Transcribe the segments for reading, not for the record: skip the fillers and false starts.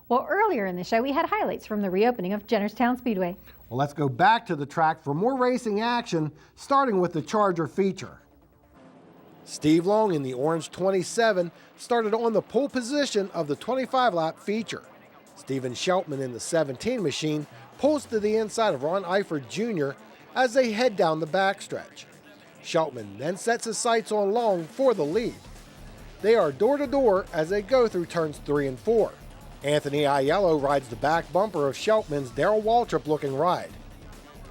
Well, earlier in the show, we had highlights from the reopening of Jennerstown Speedway. Well, let's go back to the track for more racing action, starting with the Charger feature. Steve Long in the orange 27 started on the pole position of the 25-lap feature. Steven Sheltman in the 17 machine pulls to the inside of Ron Eifert Jr. as they head down the backstretch. Sheltman then sets his sights on Long for the lead. They are door-to-door as they go through turns 3 and 4. Anthony Aiello rides the back bumper of Sheltman's Darrell Waltrip-looking ride.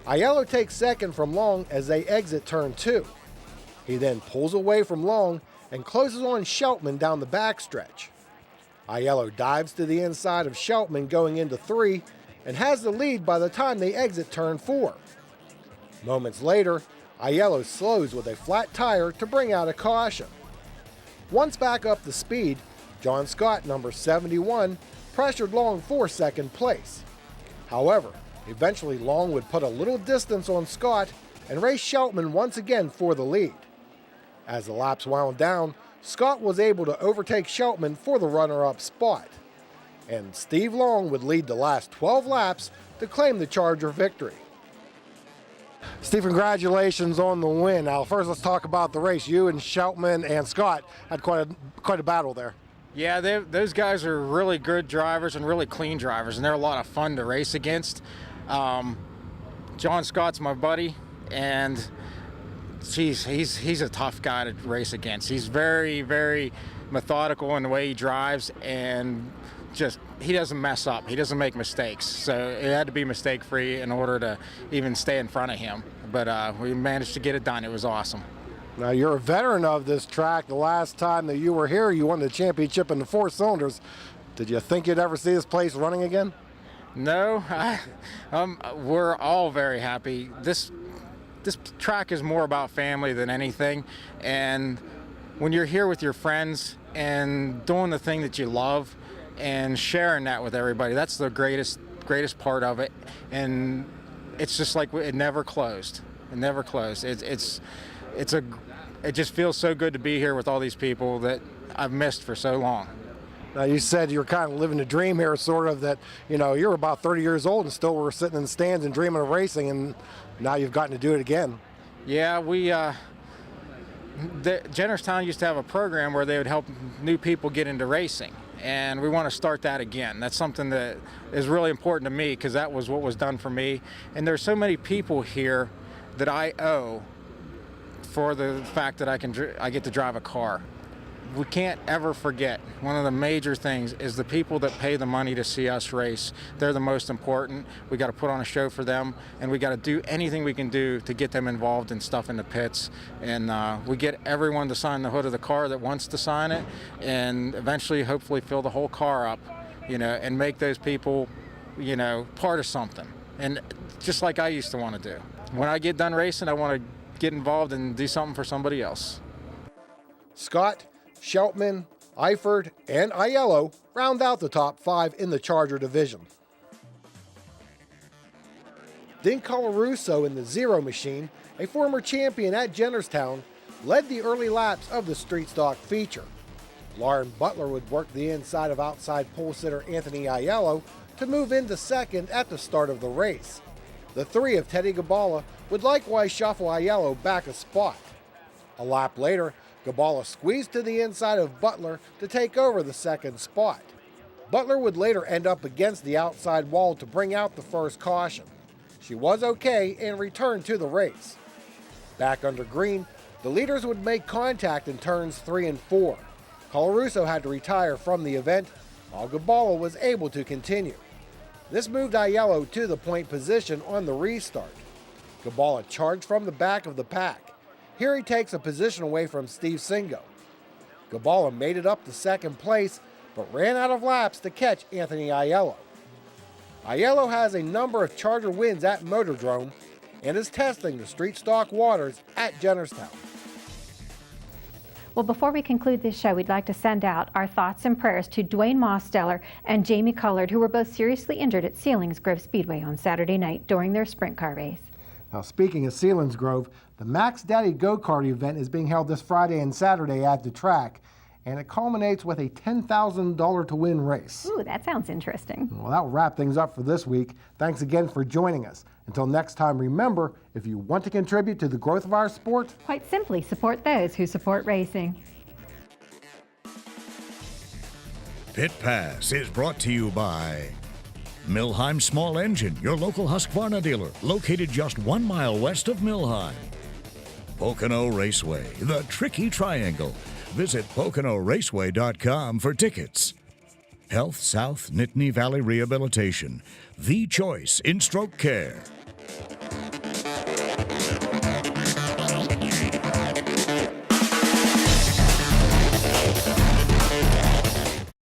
Aiello takes second from Long as they exit turn 2. He then pulls away from Long and closes on Sheltman down the backstretch. Aiello dives to the inside of Sheltman going into 3 and has the lead by the time they exit turn 4. Moments later, Aiello slows with a flat tire to bring out a caution. Once back up the speed, John Scott, number 71, pressured Long for second place. However, eventually Long would put a little distance on Scott and race Sheltman once again for the lead. As the laps wound down, Scott was able to overtake Sheltman for the runner-up spot. And Steve Long would lead the last 12 laps to claim the Charger victory. Steve, congratulations on the win. Now, first let's talk about the race. You and Sheltman and Scott had quite a battle there. Yeah, those guys are really good drivers and really clean drivers, and they're a lot of fun to race against. John Scott's my buddy, and he's a tough guy to race against. He's very, very methodical in the way he drives, and he doesn't mess up. He doesn't make mistakes. So it had to be mistake-free in order to even stay in front of him. But we managed to get it done. It was awesome. Now, you're a veteran of this track. The last time that you were here, you won the championship in the 4 cylinders. Did you think you'd ever see this place running again? No, we're all very happy. This track is more about family than anything. And when you're here with your friends and doing the thing that you love and sharing that with everybody, that's the greatest part of it. And it's just like it never closed. It never closed. It just feels so good to be here with all these people that I've missed for so long. Now, you said you were kind of living the dream here, sort of, that, you know, you're about 30 years old and still were sitting in the stands and dreaming of racing, and now you've gotten to do it again. Yeah, Jennerstown used to have a program where they would help new people get into racing, and we want to start that again. That's something that is really important to me because that was what was done for me. And there's so many people here that I owe for the fact that I get to drive a car. We can't ever forget, one of the major things is the people that pay the money to see us race. They're the most important. We got to put on a show for them, and we got to do anything we can do to get them involved in stuff in the pits. And we get everyone to sign the hood of the car that wants to sign it, and eventually, hopefully, fill the whole car up, you know, and make those people, you know, part of something. And just like I used to want to do. When I get done racing, I want to get involved and do something for somebody else. Scott, Sheltman, Eifert, and Aiello round out the top 5 in the Charger division. Dink Colarusso in the 0 machine, a former champion at Jennerstown, led the early laps of the street stock feature. Lauren Butler would work the inside of outside pole sitter Anthony Aiello to move into second at the start of the race. The 3 of Teddy Gabala would likewise shuffle Aiello back a spot. A lap later, Gabala squeezed to the inside of Butler to take over the second spot. Butler would later end up against the outside wall to bring out the first caution. She was okay and returned to the race. Back under green, the leaders would make contact in turns 3 and 4. Colarusso had to retire from the event, while Gabala was able to continue. This moved Aiello to the point position on the restart. Gabala charged from the back of the pack. Here he takes a position away from Steve Singo. Gabala made it up to second place, but ran out of laps to catch Anthony Aiello. Aiello has a number of Charger wins at Motordrome and is testing the street stock waters at Jennerstown. Well, before we conclude this show, we'd like to send out our thoughts and prayers to Dwayne Mosteller and Jamie Cullard, who were both seriously injured at Selinsgrove Speedway on Saturday night during their sprint car race. Now, speaking of Selinsgrove, the Max Daddy Go-Kart event is being held this Friday and Saturday at the track, and it culminates with a $10,000 to win race. Ooh, that sounds interesting. Well, that will wrap things up for this week. Thanks again for joining us. Until next time, remember, if you want to contribute to the growth of our sport, Quite simply, support those who support racing. Pit Pass is brought to you by Milheim Small Engine, your local Husqvarna dealer, located just 1 mile west of Milheim. Pocono Raceway, the Tricky Triangle. Visit PoconoRaceway.com for tickets. Health South Nittany Valley Rehabilitation, the choice in stroke care.